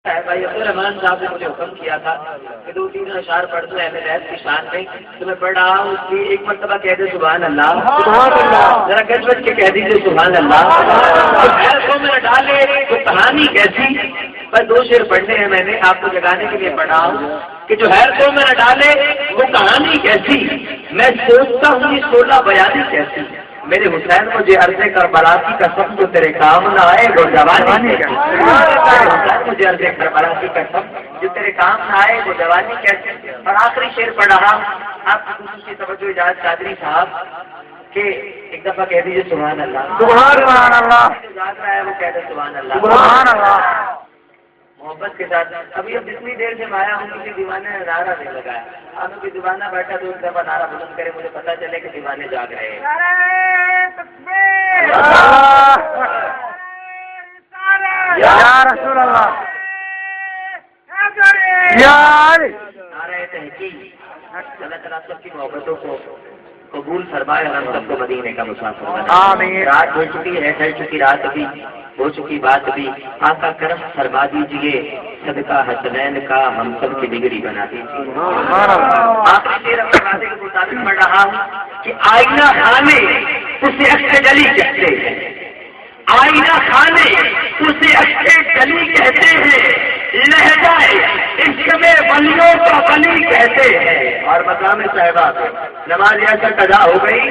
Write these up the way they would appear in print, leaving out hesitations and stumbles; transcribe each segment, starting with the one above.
بھائی عبدالرحمان صاحب نے مجھے حکم کیا تھا کہ 2-3 اشعار پڑھ دو اہل بیت کی شان میں، تو میں پڑھ رہا ہوں. اس کی ایک مرتبہ کہہ دے سبحان اللہ، سبحان اللہ، ذرا گج بج کے کہہ دیجیے سبحان اللہ. خیر کو میں ڈالے تو کہانی کیسی. بس 2 شعر پڑھنے ہیں، میں نے آپ کو جگانے کے لیے پڑھا ہوں کہ جو خیر کو میں ڈالے وہ کہانی کیسی. میں سوچتا ہوں یہ 16 بیانی کیسی. میرے حسین مجھے عرض کربلا کی قسم جو تیرے کام نہ آئے وہ جوانی کیسی. حسین مجھے عرض کربلا کی قسم جو تیرے کام نہ آئے وہ جوانی کیسی. اور آخری شعر پڑھ رہا آپ کی خصوصی توجہ اجاز قادری صاحب کہ ایک دفعہ کہہ دیجیے سبحان اللہ، سبحان اللہ. جو جاگ رہا ہے وہ کہہ دے سبحان اللہ، سبحان اللہ. محبت کے ساتھ ابھی اب جتنی دیر سے میں آیا ہوں کسی دیوانے نے نعرہ نہیں لگایا. آپ کوئی دیوانہ بیٹھا تو ایک دفعہ نعرہ بلند کرے، مجھے پتا چلے کہ دیوانے جاگ رہے ہیں. یا رسول اللہ، نعرہ تحقیق. اللہ تعالیٰ سب کی محبتوں کو قبول فرمائے اور ہم سب کو مدینے کا مسافر بنائے. آمین. رات ہو چکی ہے، ٹھہر چکی رات بھی، ہو چکی بات بھی. آقا کرم فرما دیجیے، صدقہ حسنین کا ہم سب کی ڈگری بنا دیجیے. آخری شعر اپنے وعدے کے مطابق پڑھ رہا ہوں کہ آئینہ خانے اسے اچھے جلی کہتے ہیں. آئینہ خانے اسے اچھے جلی کہتے ہیں. لہجائے عشق میں ولیوں کا ولی کہتے ہیں. اور مقام صاحبہ نماز ایسا قضا ہو گئی.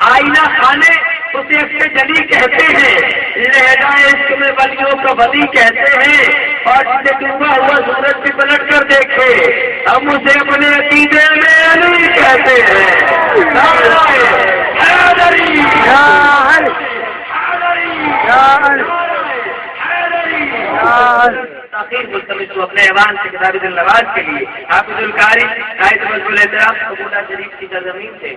آئینہ خانے اسے اچھے جلی کہتے ہیں. لہجائے عشق میں ولیوں کا ولی کہتے ہیں. اور جسے ڈوبا ہوا سورج بھی پلٹ کر دیکھے ہم اسے اپنے عقیدے میں علی کہتے ہیں. تاخیر ملتمس تو اپنے ایوان سے کتاب دل نواز کے لیے حافظ القاری نائب وزیر الاحترام قبولہ شریف کی سرزمین سے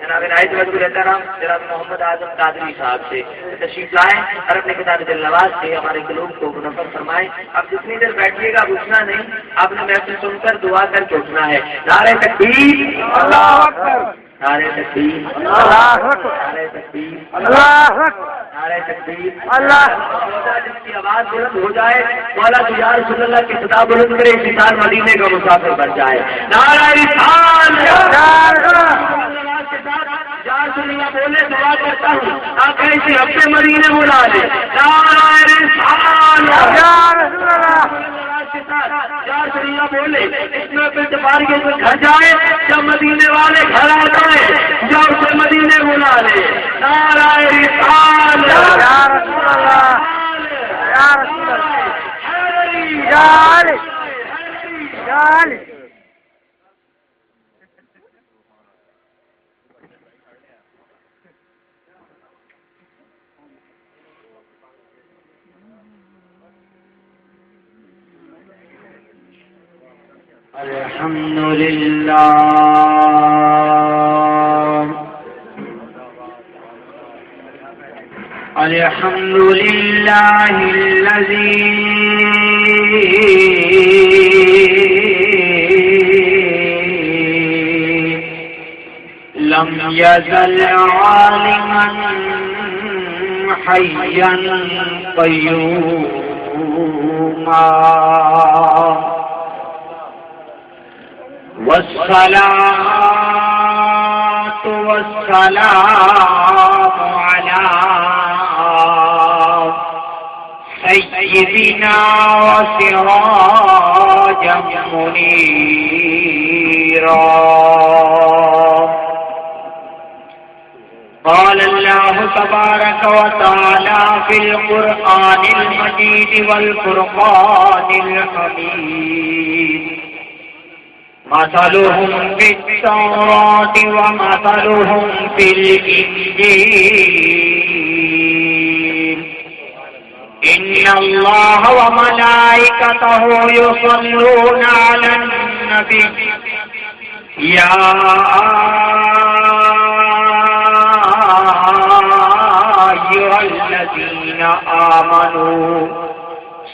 جناب نائب وزیر الاحترام جناب محمد اعظم قادری صاحب سے تشریف لائیں اور اپنے کتاب دل نواز سے ہمارے قلوب کو منور فرمائیں. اب جتنی دیر بیٹھیے گا اٹھنا نہیں، آپ نے محفل سن کر دعا کر کے اٹھنا ہے. نعرہ تکبیر، اللہ اکبر، نعرہ تکبیر، اللہ اکبر، نعرہ تکبیر، اللہ اکبر، نعرہ تکبیر. اللہ. جس کی آواز بلند ہو جائے مولا تو یا رسول اللہ کی خطاب بلند کرے، اس انسان مدینے کا مسافر بن جائے. نعرہ رسالت، یا رسول اللہ بولے دعا کرتا ہوں آقا اسے اپنے مدینے بلا لے. نعرہ رسالت، یا رسول اللہ، یا رسول اللہ بولے اس میں پھر دوبارہ کے گھر جائے، جب مدینے والے گھر آ جائے جب اسے مدینے بلا لے. نعرہ رسالت، یا رسول اللہ، یا رسول اللہ، یا علی، یا علی. الحمدللہ الحمدللہ الذی لم یزل عالما حیا قیوما والصلاة والسلام على سيدنا وسراجا منيرا. قال الله تبارك وتعالى في القرآن المجيد والفرقان الحميد: مثلهم في التوراة ومثلهم في الإنجيل إن الله وملائكته يصلون على النبي يا أيها الذين آمنوا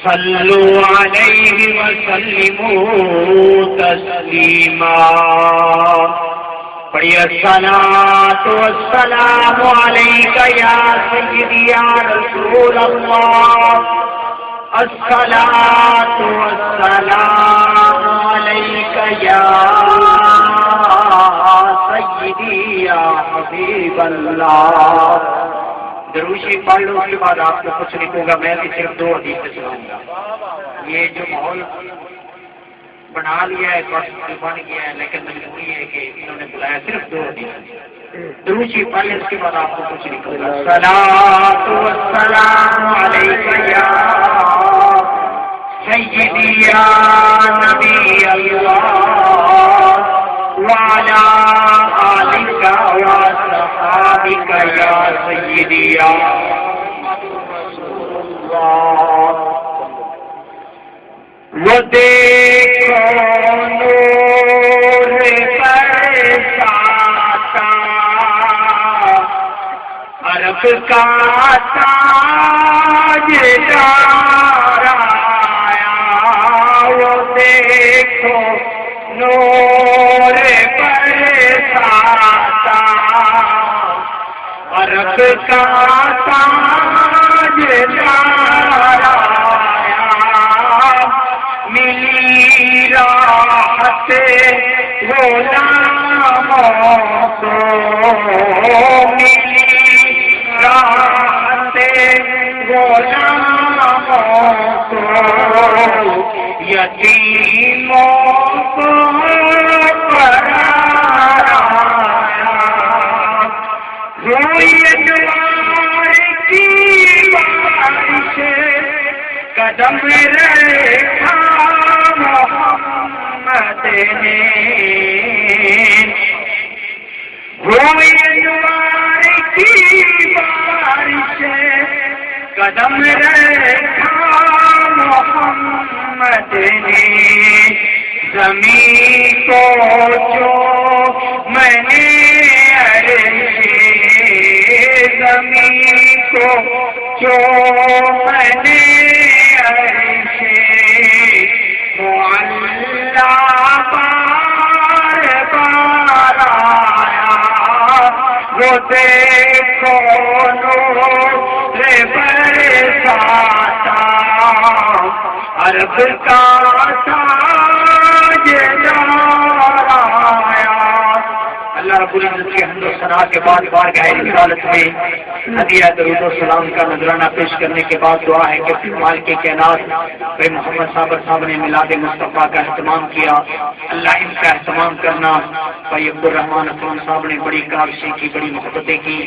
صلوا عليه وسلموا تسلیما. پڑھیے الصلاۃ والسلام علیک یا سیدی یا رسول اللہ الصلاۃ والسلام علیک یا سیدی یا حبیب اللہ. درود شریف پڑھ لو، اس کے بعد آپ کو کچھ لکھوں گا. میں بھی صرف 2 حدیثیں سناؤں گا. یہ جو ماحول بنا لیا ہے بن گیا ہے، لیکن مجبوری ہے کہ انہوں نے بلایا صرف 2 حدیثیں. درود شریف پڑھ لیں، اس کے بعد آپ کو کچھ لکھوں گا. الصلاۃ والسلام علیک یا سیدی یا نبی اللہ وعلی آلک وصحابک یا سیدی یا رسول اللہ. وہ دیکھو نور برساتا عرب کا تاجدار آیا. وہ دیکھو نور برساتا عرب کا تاجدار آیا. ملی راحت غلاموں کو، ملی راحت غلاموں کو، یتیموں کو قرار آیا. روئی ادوار کی بارش قدم رکھا محمد نے. ہوئی ادوار کی بارش قدم رکھا محمد نے. زمین کو جو میں نے عرش، زمین کو جو میں نے عرش معلا بار بار آیا. وہ دیکھو نور برساتا عرب کا تاجدار آیا. اللہ رب العزت کے حمد و ثنا کے بعد بارگاہ رسالت میں ہدیہ درود و سلام کا نذرانہ پیش کرنے کے بعد دعا ہے کہ مال کے کائنات بھائی محمد صابر صاحب نے میلاد مصطفیٰ کا اہتمام کیا. اللہ ان کا اہتمام کرنا. بھائی عبدالرحمان افغان صاحب نے بڑی کاوشیں کی، بڑی محبتیں کی.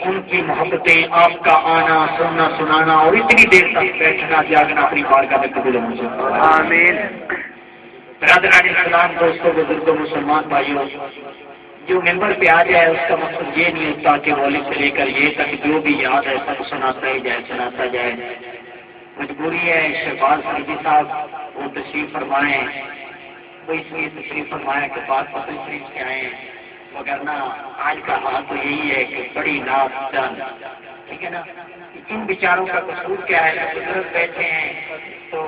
ان کی محبتیں، آپ کا آنا، سننا، سنانا اور اتنی دیر تک بیٹھنا جاگنا اپنی بارگاہ میں قبول ہو جائے. آمین. برادران اسلام، دوستوں، بزرگوں، مسلمان بھائیوں، جو ممبر پہ آ جائے اس کا مقصد یہ نہیں ہوتا کہ والد سے لے کر یہ تک جو بھی یاد ہے سب سناتا ہی جائے، سناتا جائے. مجبوری ہے. شہباز سعیدی صاحب وہ تشریف فرمائیں، وہ اس لیے تشریف فرمایا کہ بات پتن شریف سے آئے ہیں، وگرنہ آج کا حال تو یہی ہے کہ بڑی ناز جان. ٹھیک ہے نا. ان بیچاروں کا قصور کیا ہے؟ بزرگ بیٹھے ہیں تو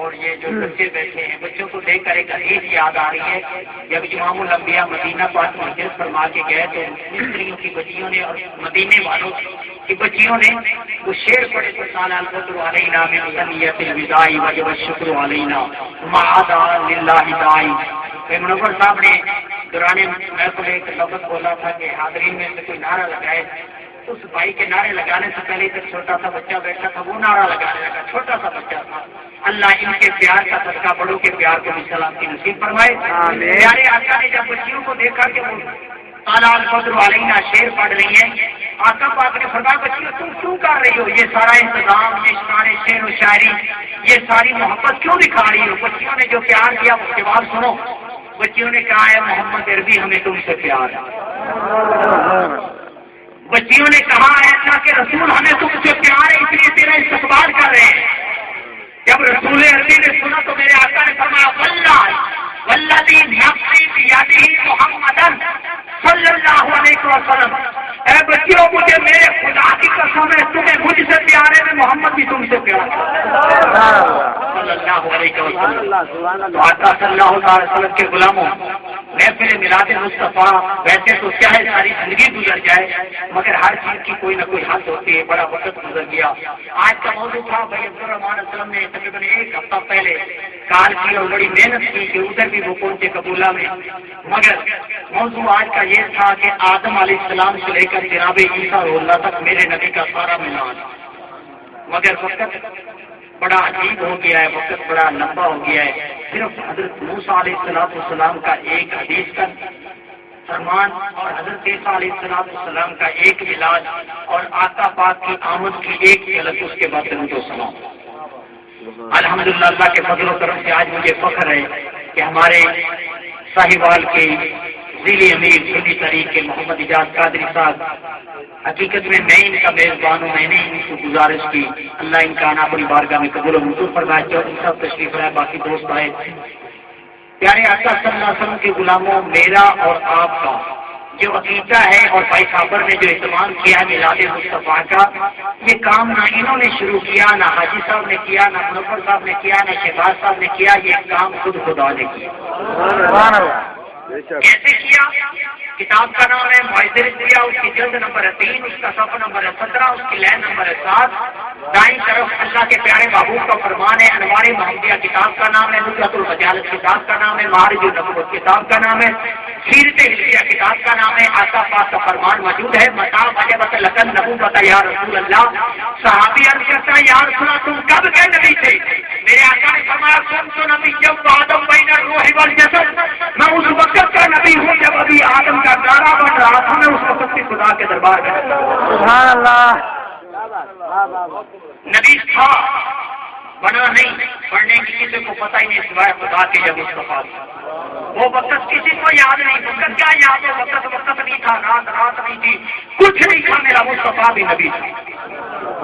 اور یہ جو بچے بیٹھے ہیں، بچوں کو دیکھ کر ایک حدیث یاد آ رہی ہے. جب امام الانبیاء مدینہ پاک میں ہجرت فرما کے گئے تو مصریوں کی بچیوں نے اور مدینے والوں کی بچیوں نے وہ شعر پڑھے تو سالہ الفطر علینا من سنیت الوداع وجب الشکر علینا معاذ للہ داعی. منور صاحب نے دوران محفل ایک لفظ بولا تھا کہ حاضرین میں سے کوئی نعرہ لگائے. اس بھائی کے نعرے لگانے سے پہلے ایک چھوٹا سا بچہ بیٹھا تھا، وہ نعرہ لگانے لگا. چھوٹا سا بچہ تھا. اللہ ان کے پیار کا صدقہ بڑوں کے پیار کو بھی سلامتی نصیب فرمائے. پیارے آقا نے جب بچیوں کو دیکھا کہ وہ اعلیٰ الفضل علینا شعر پڑھ رہی ہیں، آقا پاک نے فرمایا بچیوں تم کیوں کر رہی ہو یہ سارا انتظام، یہ سارے شعر و شاعری، یہ ساری محبت کیوں دکھا رہی ہو؟ بچیوں نے جو پیار کیا اس کے بعد سنو. بچیوں نے کہا ہے محمد عربی ہمیں تم سے پیار ہے. بچیوں نے کہا ہے اللہ کے رسول ہمیں تم سے پیار ہے، اس لیے تیرا استقبال کر رہے ہیں. جب رسول عربی نے سنا تو میرے آقا نے فرمایا والذی نفسی بیدہ محمدًا صلی اللہ علیہ وسلم، اے بچیوں مجھے میرے خدا کی قسم ہے تمہیں مجھ سے پیار ہے، میں محمد بھی تم سے پیار ہے صلی اللہ علیہ وسلم. آقا صلی اللہ علیہ وسلم کے غلاموں محفل میلاد مصطفیٰ ویسے تو چاہے ساری زندگی گزر جائے مگر ہر چیز کی کوئی نہ کوئی حد ہوتی ہے. بڑا وقت گزر گیا. آج کا موضوع تھا بھائی عبد الرحمان اسلم نے تقریباً ایک ہفتہ پہلے کال کی اور بڑی محنت کی کہ ادھر بھی وہ پہنچے قبولہ میں. مگر موضوع آج کا یہ تھا کہ آدم علیہ السلام سے لے کر جناب عیسیٰ اللہ تک میرے نبی کا سارا میلاد. مگر وقت بڑا عجیب ہو گیا ہے, وقت بڑا لمبا ہو گیا ہے. صرف حضرت موسیٰ علیہ السلام کا ایک حدیث کا فرمان اور حضرت عیسیٰ علیہ السلام کا ایک میلاد اور آقا پاک کی آمد کی ایک جھلک, اس کے بعد درود و سلام. الحمدللہ اللہ کے فضل و کرم سے آج مجھے فخر ہے کہ ہمارے ساہیوال کے ذیلی امیر سنی طریق کے محمد اجاز قادری صاحب, حقیقت میں ان کا میزبان ہوں. میں نے ان کو گزارش کی اللہ ان کا آنا اپنی بارگاہ میں قبول و منظور فرمائے. جو ان سب تشریف رہے, باقی دوست آئے. پیارے آقا صلی اللہ علیہ وسلم کے غلاموں, میرا اور آپ کا جو عقیدہ ہے اور بھائی صابر نے جو اہتمام کیا ہے میلاد مصطفیٰ کا, یہ کام نہ انہوں نے شروع کیا, نہ حاجی صاحب نے کیا, نہ منور صاحب نے کیا, نہ شہباز صاحب نے کیا. یہ کام خود خدا نے کیا. کیسے کیا؟ کتاب کا نام ہے معذر کیا, اس کی جلد نمبر 3, اس کا صفحہ نمبر 17, اس کی لائن نمبر 7. دائیں طرف اللہ کے پیارے محبوب کا فرمان ہے. انوار محمدیہ کتاب کا نام ہے, نصرت المجالس کتاب کا نام ہے, معارج النبوت کتاب کا نام ہے, سیرت ہجریہ کتاب کا نام ہے. آقا پاک کا فرمان موجود ہے. متا وجبت لکن نبوت یا رسول اللہ. صحابی عرض کرتا ہے یا رسول اللہ تم کب کے نبی تھے؟ میرے آقا نے فرمایا تم تو نبی جب آدم بین الروح والجسد, میں اس وقت کا نبی ہوں جب ابھی آدم کا گارا بن رہا تھا. میں اس وقت سے خدا کے دربار میں سبحان اللہ. نبی تھا, بنا نہیں. پڑھنے کی کسی کو پتہ ہی نہیں سوائے خدا کے جب مصطفیٰ. وہ وقت کسی کو یاد نہیں. وقت کیا یاد ہے؟ وقت نہیں تھا, رات نہیں تھی, کچھ نہیں تھا. میرا مصطفیٰ بھی نبی تھا.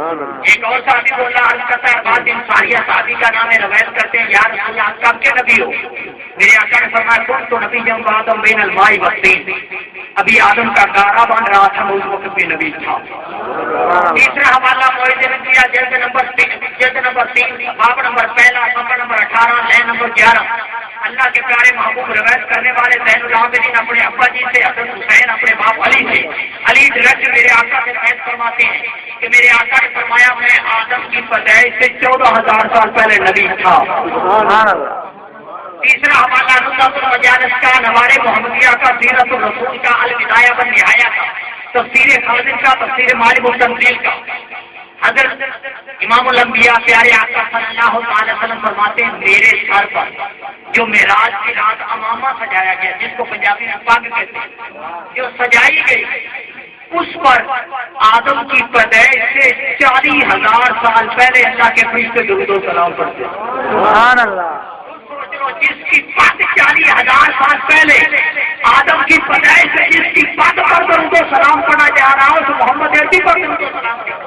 ایک اور صحابی بولا, عرض کرتا ہے بعد دن ساریہ صحابی کا نام ہے, روایت کرتے ہیں یا رسول اللہ کب کے نبی ہو؟ میرے آقا نے فرمایا تم تو نبی جب آدم بین الماء والطین, ابھی آدم کا گارا بن رہا تھا, میں اس وقت بھی نبی تھا. تیسرا حوالہ معاہدے میں دیا جلد نمبر 3, باب نمبر 1, صفحہ نمبر 18, لائن نمبر 11. اللہ کے پیارے محبوب روایت کرنے والے زین العابدین اپنے ابا جی سے, حضرت حسین اپنے باپ علی سے, علی ڈائریکٹ میرے آقا سے روایت فرماتے ہیں کہ میرے آقا نے فرمایا میں آدم کی پیدائش سے 14,000 سال پہلے نبی تھا. تیسرا حوالہ نصرت المجالس کا, نوار محمدیہ کا, سیرت الرسول کا, البدایہ والنہایہ کا, تفسیر خازن کا, تفسیر معالم التنزیل کا. حضرت امام الانبیاء پیارے آقا صلی اللہ علیہ وسلم فرماتے ہیں میرے سر پر جو معراج کی رات امامہ سجایا گیا, جس کو پنجابی میں پگ کہتے ہیں, جو سجائی گئی, اس پر آدم کی پیدائش سے 40,000 سال پہلے اللہ کے فرشتے درود و سلام پڑھتے ہیں. سبحان اللہ. جس کی پگ 40,000 سال پہلے آدم کی پیدائش سے جس کی پگ پر درود و سلام پڑھا جا رہا ہے, اس محمد عربی پر درود و سلام پڑھا,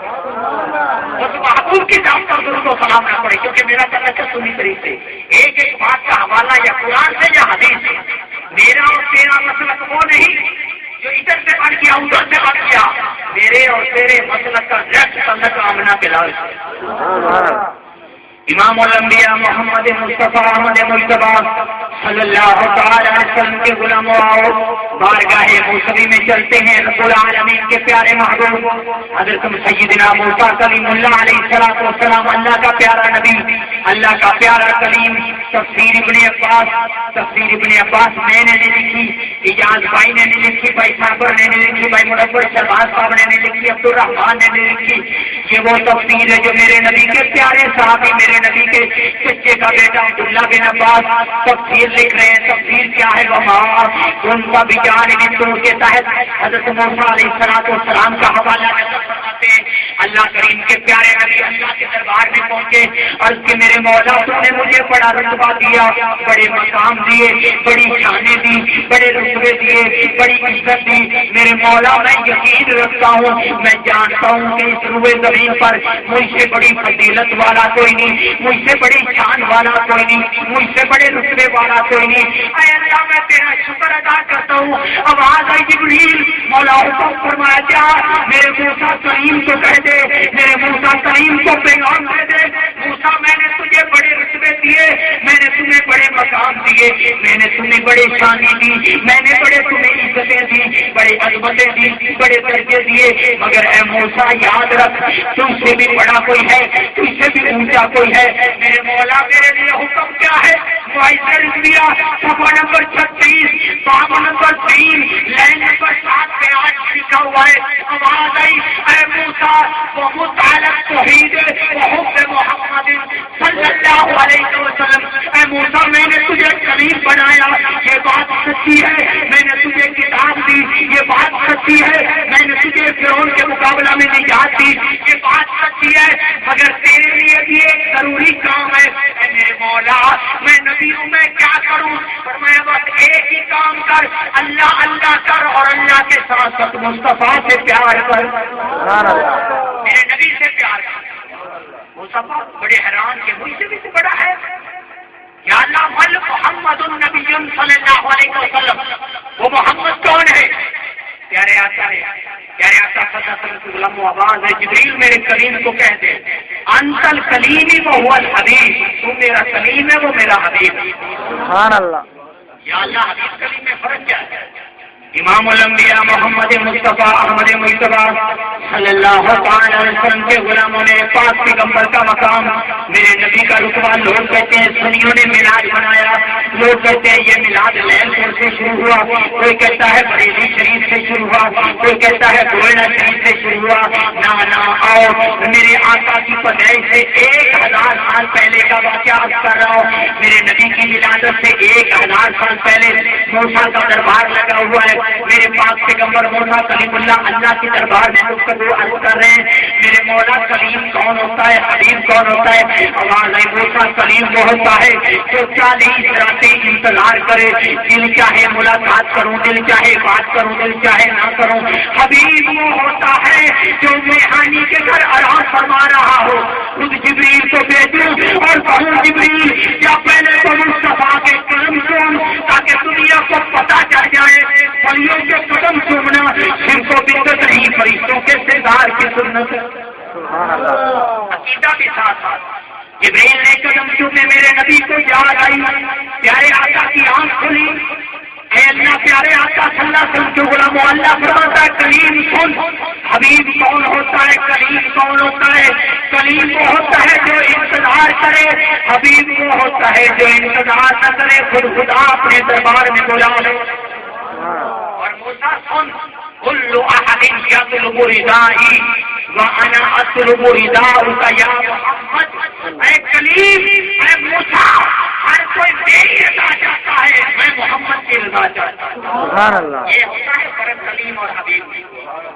اس محبوب کی نام پر درود و سلام نہ پڑے. کیونکہ میرا تعلق ہے سنی طریق سے, ایک بات کا حوالہ یا قرآن سے یا حدیث سے. میرا اور تیرا مسلک وہ نہیں جو ادھر سے بڑھ گیا ادھر سے بڑھ گیا. میرے اور تیرے مسلک کا ڈائریکٹ تعلق آمنہ کے لال سے. امام الانبیاء محمد مصطفیٰ احمد مجتبیٰ صلی اللہ تعالی علیہ وسلم کے غلاموں, آؤ بارگاہ موسوی میں چلتے ہیں. رب العالمین کے پیارے محبوب حضرت سیدنا موسیٰ کلیم اللہ علیہ السلام, اللہ کا پیارا نبی, اللہ کا پیارا کلیم. تفسیر ابن عباس میں نے نہیں لکھی, اجاز بھائی نے نہیں لکھی, بھائی صابر نے نہیں لکھی, بھائی منور شہباز صاحب نے نہیں لکھی, عبد الرحمان نے نہیں لکھی. یہ وہ تفسیر ہے جو میرے نبی کے پیارے صحابی, میرے نبی کے بچے کا بیٹا عبداللہ بن عباس تفسیر لکھ رہے ہیں. تفسیر کیا ہے؟ وہاں ان کا بجان کے تحت حضرت موسیٰ علیہ السلام کا حوالہ فرماتے ہیں. اللہ کریم کے پیارے نبی اللہ کے دربار میں پہنچے, عرض کہ میرے مولا تم نے مجھے بڑا رتبہ دیا, بڑے مقام دیے, بڑی شانیں دی, بڑے رتبے دیے, بڑی عزت دی. میرے مولا میں یقین رکھتا ہوں, میں جانتا ہوں کہ اس روئے زمین پر مجھ سے بڑی فضیلت والا کوئی نہیں, مجھ سے بڑی شان والا کوئی نہیں, مجھ سے بڑے رتبے والا کوئی نہیں. اے اللہ میں تیرا شکر ادا کرتا ہوں. آواز آئی جبریل, مولا حکم فرمایا جا میرے موسیٰ کریم کو کہہ دے دے، میرے موسیٰ کلیم کو پیغام دے دے، موسیٰ میں نے تجھے بڑے رتبے دیے، میں نے تمہیں بڑے مقام دیے، میں نے تمہیں بڑے شانی دی، میں نے بڑے تمہیں عزتیں دی، بڑے عظمتیں دی، بڑے درجے دیے، مگر اے موسیٰ یاد رکھ تم سے بھی بڑا کوئی ہے، تم سے بھی اونچا کوئی ہے۔ میرے مولا میرے لیے حکم کیا ہے؟ صفحہ نمبر 36 باب نمبر 3 لائن نمبر 7 پہ آج لکھا ہوا ہے، آواز آئی اے موسیٰ ومتعلق توحید وحب محمد صلی اللہ علیہ وسلم، اے موسیٰ میں نے تجھے کلیم بنایا، یہ بات سچی ہے، میں نے تجھے کتاب دی، یہ بات سچی ہے، میں نے تجھے فرعون کے مقابلہ میں نجات دی، یہ بات سچی ہے، مگر تیرے لیے بھی ایک ضروری کام ہے۔ اے میرے مولا میں نبی ہوں، میں کیا کروں؟ فرمایا بس ایک ہی کام کر، اللہ اللہ کر اور اللہ کے ساتھ ساتھ مصطفیٰ سے پیار کر، میرے نبی سے پیار کر۔ مصطفیٰ بڑے حیران کہ مجھ سے بھی تو بڑا ہے، یا اللہ مل محمد النبی صلی اللہ علیہ وسلم، وہ محمد کون ہے؟ پیارے آتا ہے، پیارے آتا فتح غلام و آواز ہے، جبریل میرے کلیم کو کہہ دے انت الکلیمی وہو الحبیب، تو میرا کلیم ہے وہ میرا حبیب۔ سبحان اللہ۔ یا اللہ حبیب کلیم میں فرق کیا ہے؟ امام الانبیاء محمد مصطفیٰ احمد مجتبیٰ صلی اللہ تعالی علیہ وسلم کے غلاموں نے پاک پیغمبر کا مقام، میرے نبی کا رتبہ، لوگ کہتے ہیں سنیوں نے میلاد منایا، لوگ کہتے ہیں یہ میلاد لیل پور سے شروع ہوا، کوئی کہتا ہے بریلی شریف سے شروع ہوا، کوئی کہتا ہے گوئلہ شریف سے شروع ہوا۔ نہ آؤ میرے آقا کی پیدائش سے 1000 سال پہلے کا واقعہ عرض کر رہا ہوں، میرے نبی کی ولادت سے 1000 سال پہلے موسیٰ کا دربار لگا ہوا ہے، میرے پاک پیغمبر موسیٰ کلیم اللہ کے دربار میں گفتگو عرض کر رہے ہیں۔ میرے مولا کلیم کون ہوتا ہے، حبیب کون ہوتا ہے؟ آواز ہے موسیٰ کلیم وہ ہوتا ہے جو 40 راتیں انتظار کرے، دل چاہے ملاقات کروں، دل چاہے بات کروں، دل چاہے نہ کروں۔ حبیب وہ ہوتا ہے جو میہانی کے گھر آرام فرما رہا ہو، خود جبریل کو بھیجوں اور کہوں جبریل یا پہلے تو مصطفیٰ کے قدم چوم تاکہ دنیا کو پتہ چل جائے، ولیوں کے قدم چومنا صرف و بدعت نہیں، فرشتوں کے سردار کی سنت۔ عقیدہ کے ساتھ ساتھ جبریل نے قدم چومے، میرے نبی کو یاد آئی، پیارے آقا کی آنکھ کھلی، اے اللہ پیارے آقا صلی اللہ علیہ وسلم کے غلاموں، اللہ فرماتا ہے کلیم سن، حبیب کون ہوتا ہے، کلیم کون ہوتا ہے؟ کلیم وہ ہوتا ہے جو انتظار کرے، حبیب وہ ہوتا ہے جو انتظار نہ کرے، خود خدا اپنے دربار میں بلا لے۔ اور موسیٰ سن، کل احد یطلب ردائی وانا اطلب رداؤک یا محمد، اے کلیم اے موسیٰ، ہر کوئی میری رضا چاہتا ہے، میں محمد کی رضا چاہتا ہوں۔ سبحان اللہ۔ یہ ہوتا ہے فرق کلیم اور حبیب میں۔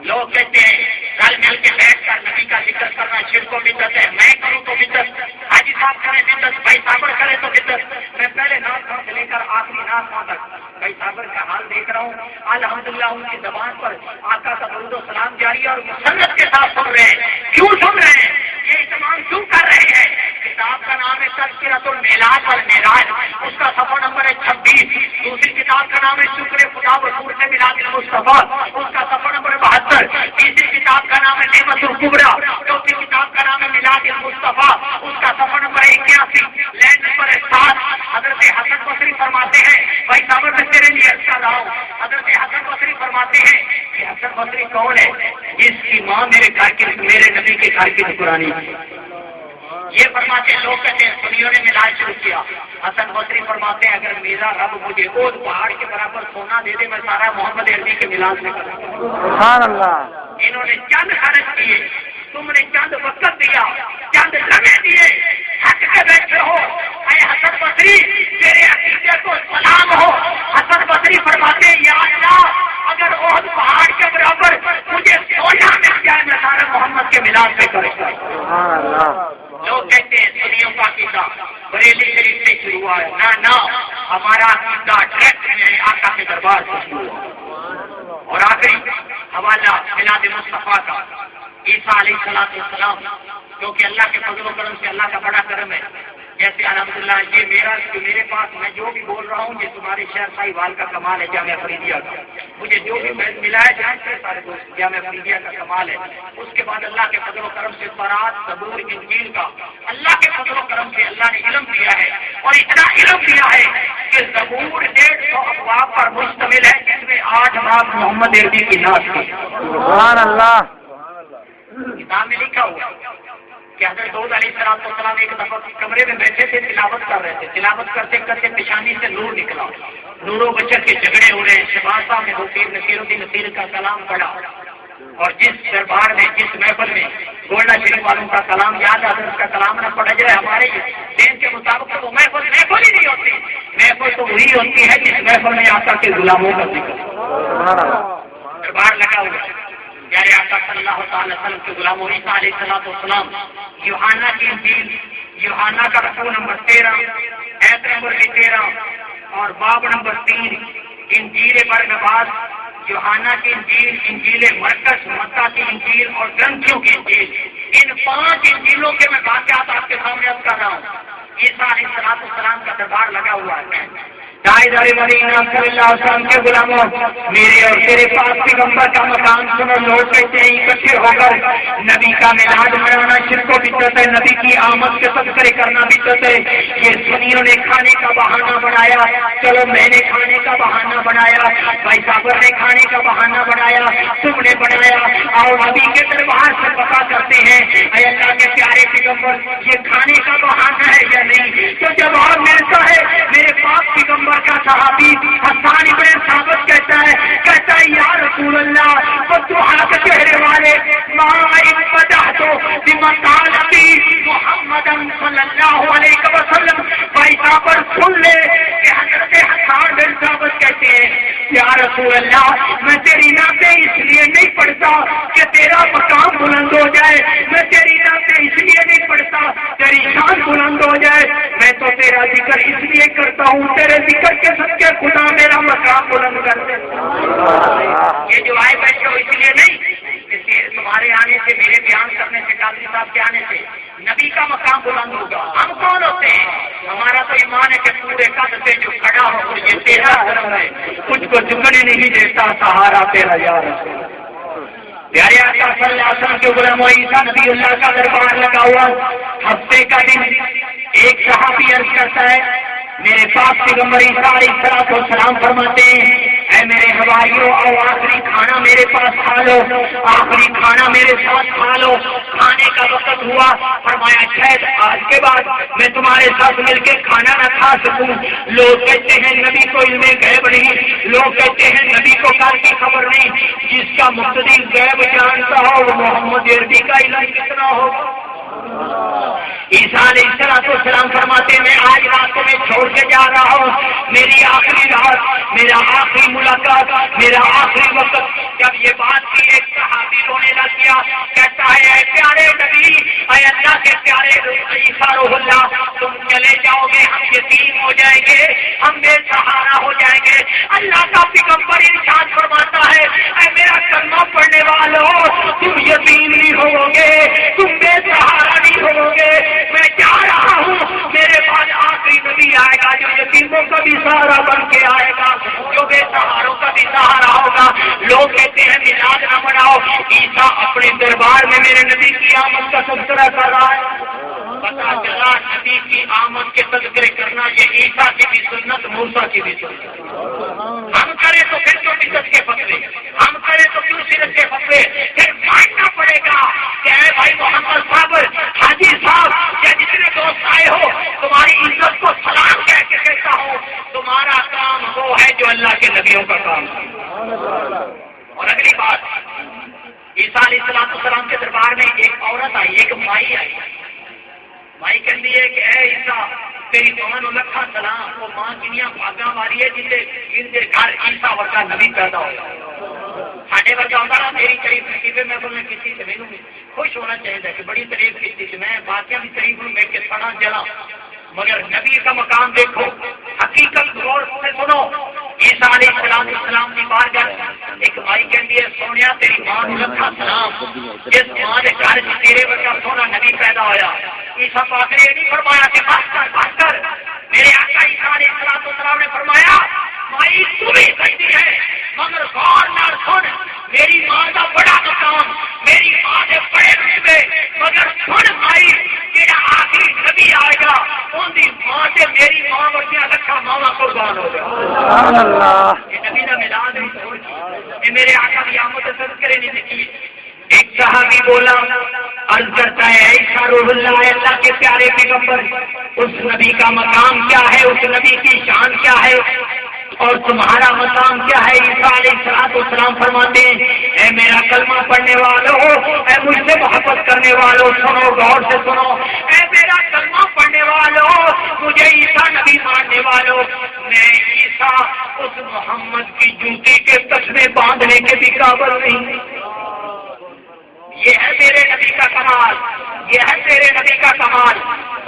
لوگ کہتے ہیں رل مل کے بیٹھ کر نبی کا ذکر کرنا شرک و بدعت ہے، میں کروں تو بدعت، حاجی صاحب کرے بدعت، بھائی صابر کرے تو بدعت۔ میں پہلے ناز خان سے لے کر آخری ناز خان تک بھائی صابر کا حال دیکھ رہا ہوں، الحمدللہ ان کی زبان پر آقا کا درود و سلام جاری ہے اور مسرت کے ساتھ سن رہے ہیں۔ کیوں سن رہے ہیں؟ یہ اہتمام کیوں کر رہے ہیں؟ کتاب کا نام ہے تذکرۃ المیلاد والمعراج، اس کا صفحہ نمبر ہے 26۔ دوسری کتاب کا نام ہے شکر خدا و سورۃ میلاد المصطفیٰ، اس کا صفحہ نمبر 72۔ تیسری کتاب کا نام ہے نعمت الکبریٰ، چوتھی کتاب کا نام ہے میلاد المصطفیٰ، اس کا صفحہ نمبر 81۔ Line number 7۔ حضرت حسن بصری فرماتے ہیں، بھائی صابر میں تیرے لیے اچھا لاؤ، حضرت حسن بصری فرماتے ہیں کہ حسن بصری کون ہے؟ جس کی ماں میرے نبی کے گھر کی قرآنی، یہ فرماتے ہیں۔ لوگ کہتے ہیں سنیوں نے ملاد شروع کیا، حسن بصری فرماتے ہیں اگر میرا رب مجھے وہ پہاڑ کے برابر سونا دے دے میں سارا محمد عربی کے ملاد سے کروں۔ سبحان اللہ۔ انہوں نے چند خرچ کیے، تم نے چند وقت دیا، چند لمحے دیے، تھک کے بیٹھے ہو۔ اے حسن بصری تیرے عقیدے کو سلام ہو۔ حسن بصری فرماتے ہیں یا اللہ اگر احد پہاڑ کے برابر مجھے سونا مل جائے میں سارا محمد کے ملاد سے کروں۔ سبحان اللہ۔ لوگ کہتے ہیں سنیوں کا عقیدہ بریلی شریف سے شروع ہوا ہے، نہ ہمارا عقیدہ ڈائریکٹ میں آقا کے دربار سے شروع ہوا۔ اور آخری حوالہ میلاد مصطفیٰ کا، عیسیٰ علیہ السلام، کیونکہ اللہ کے فضل و کرم سے اللہ کا بڑا کرم ہے، جیسے الحمدللہ یہ میرے پاس میں جو بھی بول رہا ہوں یہ تمہارے شہر ساہیوال کا کمال ہے جامعہ فریدیہ کا. مجھے جو بھی ملا ہے جانتے ہیں سارے دوست جامعہ فریدیہ کا کمال ہے. اس کے بعد اللہ کے فضل و کرم سے تورات زبور انجیل کا اللہ کے فضل و کرم سے اللہ نے علم دیا ہے اور اتنا علم دیا ہے کہ زبور 150 ابواب پر مشتمل ہے جس میں 8 باب محمد عربی کی نعت کی. سبحان اللہ. کتاب میں لکھا ہوا کہ حضرت داؤد علیہ السلام ایک دفعہ کمرے میں بیٹھے تھے تلاوت کر رہے تھے. تلاوت کرتے کرتے پیشانی سے نور نکلا. نوروں بچر کے جھگڑے ہو رہے ہیں. شہباز صاحب نے نصیر الدین نصیر کا کلام پڑھا اور جس دربار میں جس محفل میں گولڈا شریف والوں کا کلام یاد آتا اس کا کلام نہ پڑھا جائے ہمارے دین کے مطابق تو وہ محفل ہی نہیں ہوتی. محفل تو وہی ہوتی ہے جس محفل میں آقا کے غلاموں کا ذکر. دربار لگا ہوا پیارے آقا صلی اللہ تعالی وسلم کے غلاموں عیسیٰ علیہ السلام یوحنا کی انجیل یوحنا کا رقم نمبر 13 ایت نمبر 13 اور باب نمبر 3 انجیل برنباس یوحنا کی انجیل انجیل مرکز مکہ کی انجیل اور گرنتھیوں کی انجیل ان 5 انجیلوں کے میں واقعات آپ کے سامنے عرض کر رہا ہوں. عیسیٰ علیہ السلام کا دربار لگا ہوا ہے. تاجدار مدینہ صلی اللہ علیہ وسلم کے غلاموں میرے اور تیرے پاس پیغمبر کا مقام سنو. لوگ کہتے ہیں اکٹھے ہو کر نبی کا میلاد منانا شرک و بدعت ہے. نبی کی آمد کے تذکرے کرنا بدعت ہے. یہ سنیوں نے کھانے کا بہانہ بنایا. چلو میں نے کھانے کا بہانہ بنایا, بھائی صابر نے کھانے کا بہانہ بنایا, تم نے بنایا. اور نبی کے دربار سے پتا کرتے ہیں اے اللہ کے پیارے پیغمبر یہ کھانے کا بہانہ ہے یا نہیں. تو جواب ملتا ہے میرے پاس پیغمبر کا صحابی حسان ابن ثابت کہتا ہے یا رسول اللہ فتوحا کے چہرے والے محمد صلی اللہ علیہ وسلم. بھائی صابر سن لے کہ حضرت حسان بن ثابت کہتے ہیں یا رسول اللہ میں تیری نعتیں اس لیے نہیں پڑھتا کہ تیرا مقام بلند ہو جائے. میں تیری نعتیں اس لیے نہیں پڑھتا تیری شان بلند ہو جائے. میں تو تیرا ذکر اس لیے کرتا ہوں تیرے ذکر کے صدقے خدا میرا مقام بلند کر دے. یہ جو آئے بیٹھے ہو اس لیے نہیں تمہارے آنے سے میرے بیان کرنے سے قاضی صاحب کے آنے سے نبی کا مقام بلند ہوگا. ہم کون ہوتے ہیں؟ ہمارا تو ایمان ہے کہ پورے قد سے جو کھڑا ہو اور یہ تیرا دھرم ہے کچھ کو جھکنے نہیں دیتا سہارا تیرا یا رسول. پیارے آقا صلی اللہ علیہ وسلم کے غلاموں عیسیٰ نبی اللہ کا دربار لگا ہوا. ہفتے کا دن ایک صحابی عرض کرتا ہے میرے پاس پیغمبر عیسیٰ علیہ السلام فرماتے ہیں اے میرے حواریوں اور آخری کھانا میرے پاس کھا لو, آخری کھانا میرے ساتھ کھا لو. کھانے کا وقت ہوا, فرمایا شاید آج کے بعد میں تمہارے ساتھ مل کے کھانا نہ کھا سکوں. لوگ کہتے ہیں نبی کو علم غیب نہیں, لوگ کہتے ہیں نبی کو کل کی خبر نہیں. جس کا مقتدی غیب جانتا ہو وہ محمد عربی کا علم کتنا ہو. عیسیٰ علیہ السلام فرماتے میں آج رات کو میں چھوڑ کے جا رہا ہوں. میری آخری رات, میرا آخری ملاقات, میرا آخری وقت. جب یہ بات کی ایک صحابی رونے لگ گیا, کہتا ہے اے پیارے نبی, اے اللہ کے پیارے عیسیٰ روح اللہ, تم چلے جاؤ گے ہم یتیم ہو جائیں گے, ہم بے سہارا ہو جائیں گے. اللہ کا پیغمبر ارشاد فرماتا ہے اے میرا کلمہ پڑھنے والوں تم یتیم نہیں ہو گے, تم بے سہارا نہیں ہو گے. میں جا رہا ہوں, میرے بعد آخری نبی آئے گا جو یتیموں کا بھی سہارا بن کے آئے گا, جو بے سہاروں کا بھی سہارا ہوگا. لوگ کہتے ہیں میلاد نہ مناؤ. عیسیٰ اپنے دربار میں میرے نبی کی آمد کا تذکرہ کر رہا ہے. پتا چلا نبی کی آمد کے تذکرے کرنا یہ عیسیٰ کی بھی سنت, موسیٰ کی بھی سنت. ہم کریں تو پھر کیوں بدعت کے فتوے, ہم کریں تو کیوں شرک کے فتوے. پھر ماننا پڑے گا کہ اے بھائی محمد صاحب, حاجی صاحب یا جتنے دوست آئے ہو تمہاری عزت کو سلام کہہ کے کہتا ہوں. تمہارا کام وہ ہے جو اللہ کے نبیوں کا کام ہے. اور اگلی بات, عیسیٰ علیہ السلام کے دربار میں ایک عورت آئی, ایک مائی آئی. مائی کہتی ہے کہ اے عیسیٰ تیری تمن لکھا سلام. وہ ماں کنیاں بھاگا ماری ہے جن کے گھر عیسیٰ ورگا نبی پیدا ہوا. ساڈے ورگا ہوتا نا میری تعریف نصیبے میں بولنے کسی سے مینوں خوش ہونا چاہیے کہ بڑی تعریف کی تھی. میں باقیاں بھی تعریف میں کے سڑا جلا, مگر نبی کا مقام دیکھو, حقیقت غور سے سنو. عیسیٰ علیہ السلام کی بار گھر ایک مائی کہتی ہے سونیا تیری ماں لکھا سلام, جس ماں کے گھر تیرے ورگا سونا نبی پیدا ہوا. عیسیٰ پاک نے یہ نہیں فرمایا کہ بس کر میرے آقا عیسیٰ علیہ السلام نے فرمایا مائی تو بھی سکتی ہے مگر غور نہ سن میری ماں کا بڑا مقام میری ماں کے بڑے رتبے مگر سن مائی جہاں آخری نبی آئے گا ان کی ماں سے میری ماں ورگیاں لکھا ماوا قربان ہو گیا. یہ نبی کا میلاد نہیں یہ میرے آقا کی آمد تذکرے نہیں دیکھی. ایک صحابی بولا عرض کرتا ہے عیسیٰ روح اللہ ہے اللہ کے پیارے پیغمبر اس نبی کا مقام کیا ہے اس نبی کی شان کیا ہے اور تمہارا مقام کیا ہے. عیسیٰ علیہ السلام فرماتے ہیں اے میرا کلمہ پڑھنے والوں اے مجھ سے محبت کرنے والوں سنو غور سے سنو اے میرا کلمہ پڑھنے والوں مجھے عیسیٰ نبی ماننے والوں میں عیسیٰ اس محمد کی جوتی کے تسمے باندھنے کے بھی قابل نہیں. یہ ہے میرے نبی کا کمال یہ ہے تیرے نبی کا کمال.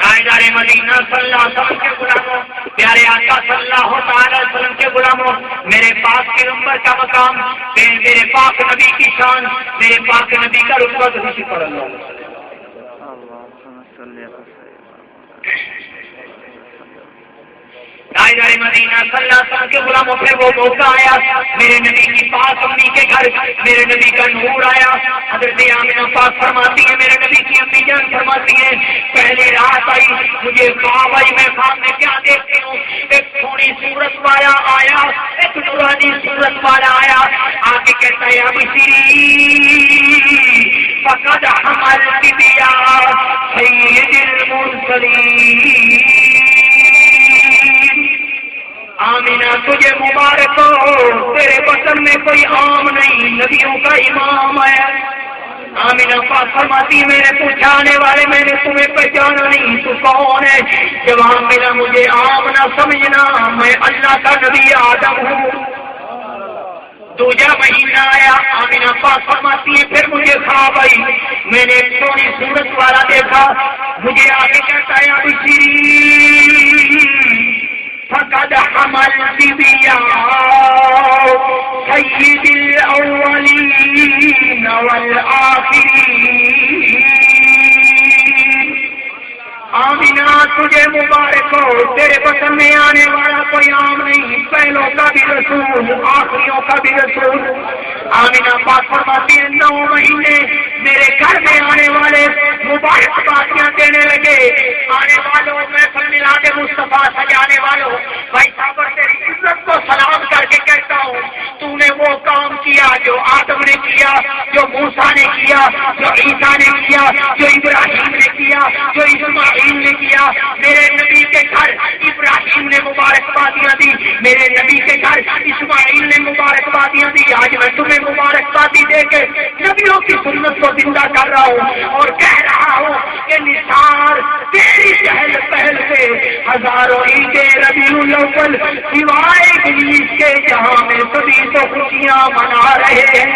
تاجدار مدینہ صلی اللہ علیہ وسلم کے غلاموں پیارے آقا صلی اللہ تعالی وسلم کے غلاموں میرے پاک پیغمبر کا مقام میرے پاک نبی کی شان میرے پاک نبی کا رتبہ کسی پر تاجدار مدینہ صلی اللہ علیہ وسلم کے غلاموں پہ وہ موقع آیا میرے نبی کی پاک امی کے گھر میرے نبی کا نور آیا. حضرت آمنہ پاک فرماتی ہے میرے نبی کی امی جان فرماتی ہے پہلی رات آئی مجھے خواب آئی میں خواب میں کیا دیکھتی ہوں ایک تھوڑی صورت والا آیا ایک نورانی صورت والا آیا آ کے کہتا ہے ابشری فقد حملت بیا سید المرسلین آمینہ تجھے مبارک ہو تیرے بطن میں کوئی عام نہیں نبیوں کا امام ہے. آمینہ پاک فرماتی میں نے پوچھا آنے والے میں نے تمہیں پہچانا نہیں تو کون ہے. جواب ملا مجھے عام نہ سمجھنا میں اللہ کا نبی آدم ہوں. دوجا مہینہ آیا آمینہ پاک فرماتی ہے پھر مجھے خواب آئی میں نے ایک سونی صورت والا دیکھا مجھے آگے کہتا ہے ابشری فقد حملت بیا سید الاولین والآخرین. آمینہ تجھے مبارک ہو تیرے بطن میں آنے والا کوئی عام نہیں پہلوں کا بھی رسول آخریوں کا بھی رسول. آمینہ پاک فرماتی ہے 9 مہینے میرے گھر میں آنے والے مبارک باتیاں دینے لگے آنے والوں محفل میلاد مصطفیٰ سجانے والوں بھائی صاحب تیری عزت کو سلام کر کے کہتا ہوں تو نے وہ کام کیا جو آدم نے کیا جو موسیٰ نے کیا جو عیسیٰ نے کیا جو ابراہیم نے کیا جو اسماعیل نے کیا. میرے نبی کے گھر ابراہیم نے مبارکبادیاں دی میرے نبی کے گھر اسماعیل نے مبارکبادیاں دی. آج میں تمہیں مبارکبادی دے کے نبیوں کی سنت کو زندہ کر رہا ہوں اور کہہ رہا ہوں کہ نثار تیری چہل پہل سے ہزاروں عیدیں ربیع الاول سوائے ابلیس کے جہاں میں سبھی تو خوشیاں منا رہے ہیں.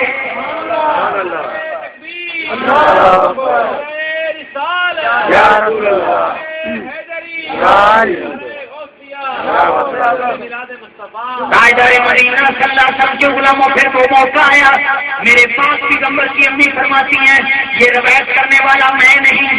تاجدار مدینہ صلی اللہ علیہ وسلم کے غلاموں پھر وہ موقع آیا میرے پاس پیغمبر کی امی فرماتی ہیں یہ روایت کرنے والا میں نہیں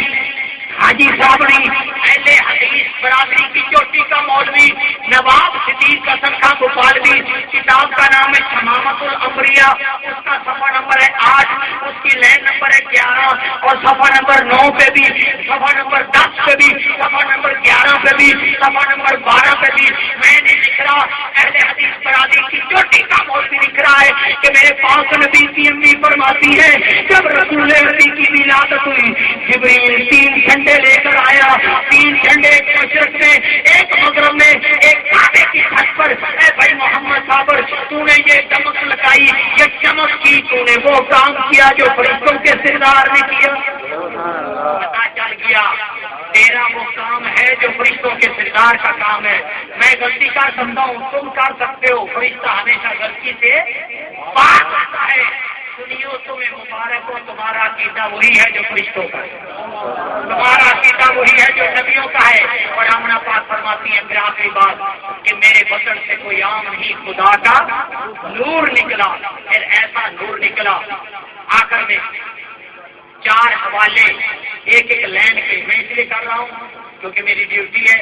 حاجی صاحب نہیں اہل حدیث برادری کی چوٹی کا مولوی نواب صدیق حسن خان گوپالوی. کتاب کا نام ہے شمامت الانبیاء اس کا صفحہ نمبر ہے 8 اس کی لائن نمبر ہے 11 اور صفحہ نمبر 9 پہ بھی صفحہ نمبر 10 پہ بھی صفحہ نمبر 11 پہ بھی صفحہ نمبر 12 پہ بھی میں نے لکھ رہا اہل حدیث برادری کی چوٹی کا مولوی لکھ رہا ہے کہ میرے پاس نبی کی امی فرماتی ہے جب رسول نبی کی ولادت ہوئی جبریل 3 جھنڈے لے کر آیا 3 جھنڈے ایک مشرق میں ایک مغرب میں ایک کعبے کی چھت پر. اے بھائی محمد صابر تو نے یہ چمک لگائی یہ چمک کی تو نے وہ کام کیا جو فرشتوں کے سردار نے کیا. پتا چل گیا تیرا وہ کام ہے جو فرشتوں کے سردار کا کام ہے. میں غلطی کر سکتا ہوں تم کر سکتے ہو فرشتہ ہمیشہ غلطی سے پاک ہوتا ہے. سنیو تمہیں مبارک ہو تمہارا عقیدہ وہی ہے جو فرشتوں کا ہے تمہارا عقیدہ وہی ہے جو نبیوں کا ہے. اور آمنہ پاک فرماتی ہے پھر آخری بات کہ میرے بطن سے کوئی عام نہیں خدا کا نور نکلا. پھر ایسا نور نکلا آخر میں 4 حوالے ایک ایک لائن پہ میں اس لیے کر رہا ہوں کیونکہ میری ڈیوٹی ہے.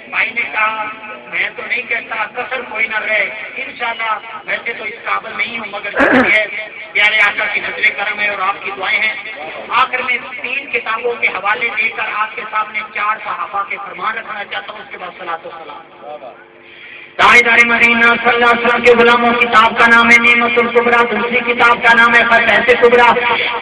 بھائی نے کہا میں تو نہیں کہتا کسر کوئی نہ رہے انشاءاللہ. ویسے تو اس قابل نہیں ہوں مگر ضروری ہے. پیارے آقا کی نظر کرم ہے اور آپ کی دعائیں ہیں. آخر میں 3 کتابوں کے حوالے دے کر آپ کے سامنے 4 صحابہ کے فرمان رکھنا چاہتا ہوں. اس کے بعد صلاۃ و سلام. تاجدار مدینہ صلی اللہ علیہ وسلم کے غلاموں کتاب کا نام ہے نعمت الکبریٰ. دوسری کتاب کا نام ہے فتح کبریٰ.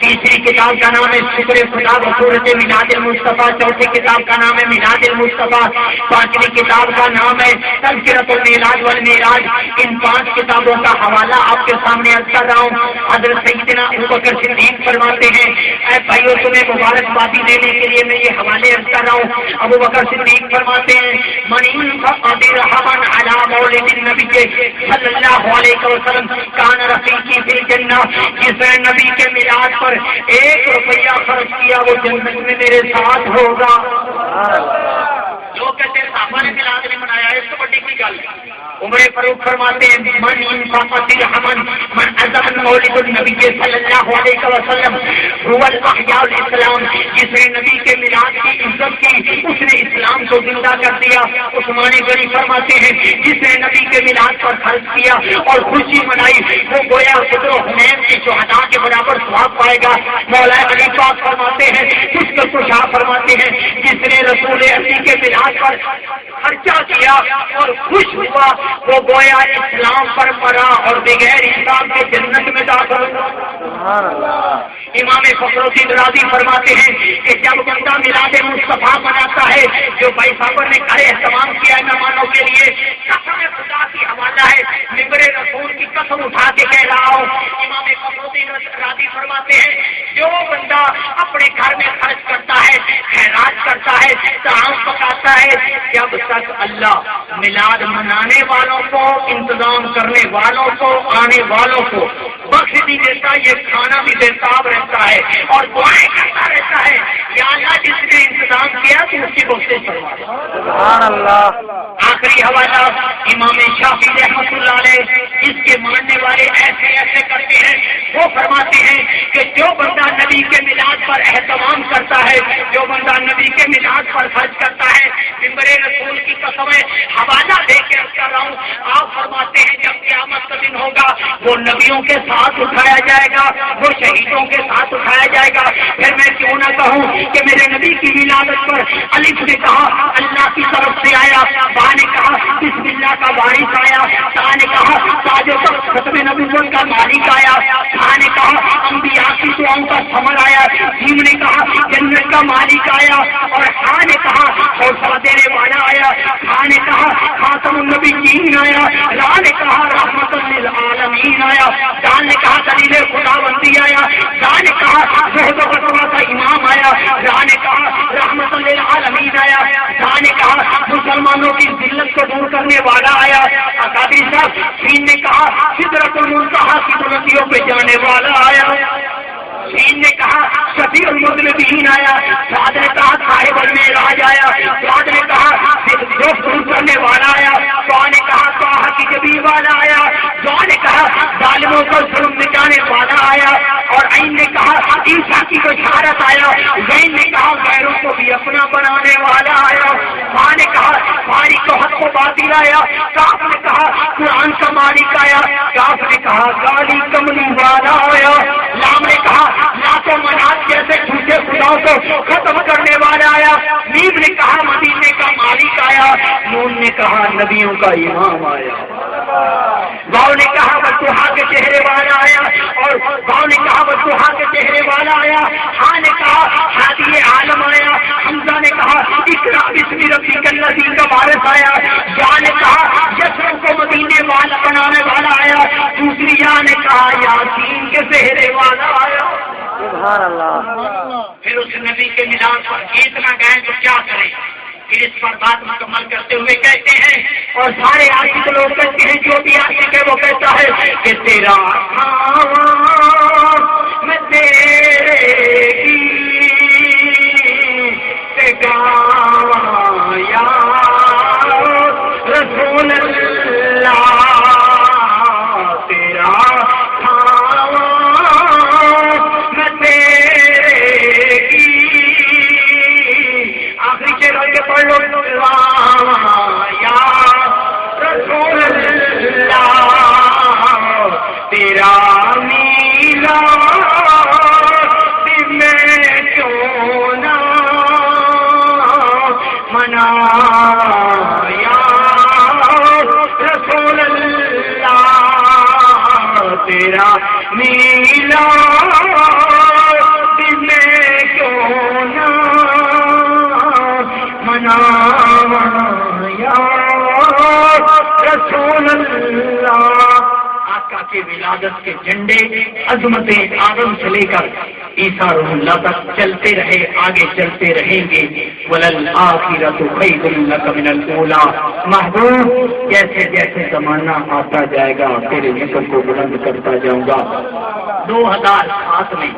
تیسری کتاب کا نام ہے شکر خدا بصورت میلاد المصطفیٰ. چوتھی کتاب کا نام ہے میلاد المصطفیٰ. 5ویں کتاب کا نام ہے تذکرۃ المعراج والمعراج. ان 5 کتابوں کا حوالہ آپ کے سامنے عرض کر رہا ہوں. حضرت سیدنا ابوبکر صدیق فرماتے ہیں اے بھائیو تمہیں مبارکبادی دینے کے لیے میں یہ حوالے عرض کر رہا ہوں. ابوبکر صدیق فرماتے ہیں من انفق درہما علی مولد النبی صلی اللہ علیہ وسلم کان رفیقی فی الجنہ. جس نے نبی کے میلاد پر 1 روپیہ خرچ کیا وہ جنت میں میرے ساتھ ہوگا. جو کہتے ہیں صحابہ نے میلاد نہیں منایا اس کو بڑی کی گل. عمر فاروق فرماتے ہیں من انفق درہما من عظم مولد النبی صلی اللہ علیہ وسلم هو الاحیاء الاسلام. جس نے نبی کے میلاد کی عزت کی اس نے اسلام کو زندہ کر دیا. عثمان غنی فرماتے ہیں جس نے نبی کے میلاد پر خرچ کیا اور خوشی منائی وہ گویا بدر و حنین کے شہداء کے برابر ثواب پائے گا. مولا علی پاک فرماتے ہیں اس کو خوشا فرماتے ہیں جس نے رسول علی کے میلاد پر خرچہ کیا اور خوش ہوا وہ گویا اسلام پر مرا اور بغیر حساب کے جنت میں داخل ہوا. امام فخر الدین رازی فرماتے ہیں کہ جب بندہ میلاد مصطفیٰ مناتا ہے جو بھائی صاحب نے کہے اہتمام کیا ہے مہمانوں کے لیے قسم خدا کی حوالہ ہے ممبر رسول کی قسم اٹھا کے کہہ رہا ہوں. امام فخر الدین رازی فرماتے ہیں جو بندہ اپنے گھر میں خرچ کرتا ہے خیرات کرتا ہے طعام پکاتا ہے جب تک اللہ میلاد منانے والوں کو انتظام کرنے والوں کو آنے والوں کو بخش نہیں دیتا یہ کھانا بھی بےتاب رہتا ہے اور دعائیں کرتا رہتا ہے یا اللہ جس نے انتظام کیا تو اس کی کوشش کروا. سبحان اللہ. آخری حوالہ امام شافعی رحمۃ اللہ علیہ اس کے ماننے والے ایسے کرتے ہیں وہ فرماتے ہیں کہ جو بندہ نبی کے میلاد پر اہتمام کرتا ہے جو بندہ نبی کے میلاد پر خرچ کرتا ہے ممبر رسول کی قسم حوالہ دے کے کر رہا ہوں. آپ فرماتے ہیں جب قیامت کا دن ہوگا وہ نبیوں کے ساتھ اٹھایا جائے گا وہ شہیدوں کے ساتھ اٹھایا جائے گا. پھر میں کیوں نہ کہوں کہ میرے نبی کی ولادت پر الف نے کہا اللہ کی طرف سے آیا, با نے کہا بسم اللہ کا وارث آیا, تا نے کہا تاج و تخت ختم نبوت کا مالک آیا, تا نے کہا انبیاء کی دعاؤں کا ثمر آیا, جیم نے کہا جنت کا مالک آیا اور ہاں نے کہا حوصلہ دینے والا آیا, ہاں نے کہا خاتم النبیین آیا, را نے کہا رحمت للعالمین آیا, دان نے کہا دلیل خداوندی آیا, دا نے کہا زہد و تقویٰ کا امام آیا, را نے کہا رحمت للعالمین آیا, دا نے کہا مسلمانوں کی ذلت کو دور کرنے والا آیا, قادری صاحب سین نے کہا سدرۃ المنتہا کی بلندیوں پہ جانے والا آیا, سین نے کہا شفیع المذنبین آیا, سعد نے کہا صاحب المعراج آیا, سعد نے کہا دوست دور کرنے والا آیا, تو نے کہا طٰہٰ کی جبی والا آیا, جو نے کہا ظالموں کو ظلم مٹانے والا آیا, اور عین نے کہا عیسیٰ کی بشارت آیا, زین نے کہا غیروں کو بھی اپنا بنانے والا آیا, ماں نے کہا فارق کو حق کو باطل آیا, کاف نے کہا قرآن کا مالک آیا, کاف نے کہا کالی کملی والا آیا, لام نے کہا لات و منات جیسے جھوٹے خداؤں کو ختم کرنے والا آیا, میم نے کہا مدینے کا مالک آیا, نون نے کہا نبیوں کا امام آیا, واؤ نے کہا بطوحا کے چہرے والا آیا, اور واؤ نے کہا بطوحا کے چہرے والا آیا, ہاں نے کہا ہادی عالم آیا, حمزہ نے کہا اقرا بسم ربک الذی کا وارث آیا, یا نے کہا یسرو کو مدینے والا بنانے والا آیا, دوسری یا نے کہا یاسین کے چہرے والا آیا. سبحان اللہ. پھر اس نبی کے میلاد پر گیت نہ گائیں تو کیا کریں؟ پھر اس پر بات مکمل کرتے ہوئے کہتے ہیں اور سارے عاشق لوگ کہتے ہیں جو بھی عاشق ہے وہ کہتا ہے کہ تیرا میں تیرے گیت گاواں یا رسول اللہ, تیرا میں تیرے میلاد میں کیوں نہ مناواں یا رسول اللہ. آقا کے ولادت کے جھنڈے عظمت آدم سے لے کر عیسیٰ روح اللہ تک چلتے رہے، آگے چلتے رہیں گے. وَلَلْآخِرَةُ خَيْرٌ لَكَ مِنَ الْأُولَىٰ. محبوب جیسے جیسے زمانہ آتا جائے گا تیرے ذکر کو بلند کرتا جاؤں گا. 2007 میں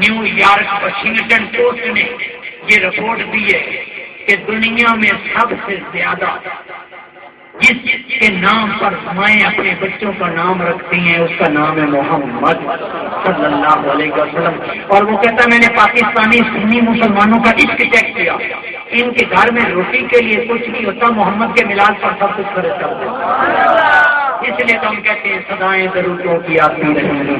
نیو یارک واشنگٹن پوسٹ نے یہ رپورٹ دی ہے کہ دنیا میں سب سے زیادہ جس کے نام پر مائیں اپنے بچوں کا نام رکھتی ہیں اس کا نام ہے محمد صلی اللہ علیہ وسلم. اور وہ کہتا ہے میں نے پاکستانی سنی مسلمانوں کا عشق چیک کیا، ان کے گھر میں روٹی کے لیے کچھ نہیں ہوتا، محمد کے میلاد پر سب کچھ خرچ کر دیتے. اس لیے تو ہم کہتے ہیں صدائیں درودوں کی آتی رہیں گی،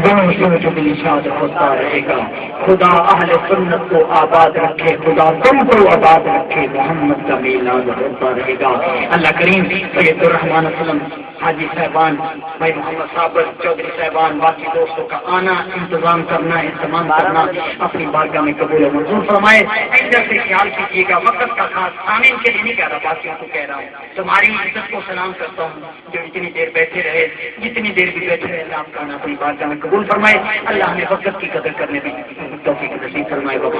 وہ سوچ بھی شاد ہوتا رہے گا. خدا اہل سنت کو آباد رکھے، خدا تم کو آباد رکھے، محمد کا میلاد ہوتا رہے گا. اللہ کریم سید الرحمان اسلم حاجی صاحبان، بھائی محمد صابر چودھری صاحبان، باقی دوستوں کا آنا، انتظام کرنا، اہتمام کرنا اپنی بارگاہ میں قبول و منظور فرمائے. ادھر سے خیال کیجیے گا، وقت کا خاص سامعین کے لیے نہیں کہہ رہا، باقیوں کو کہہ رہا ہوں. تمہاری عزت کو سلام کرتا ہوں جو اتنی دیر بیٹھے رہے، جتنی دیر بھی بیٹھے رہے، اللہ آپ کا اپنی بارگاہ میں قبول فرمائے. اللہ ہمیں وقت کی قدر کرنے کی توفیق نصیب فرمائے. وقت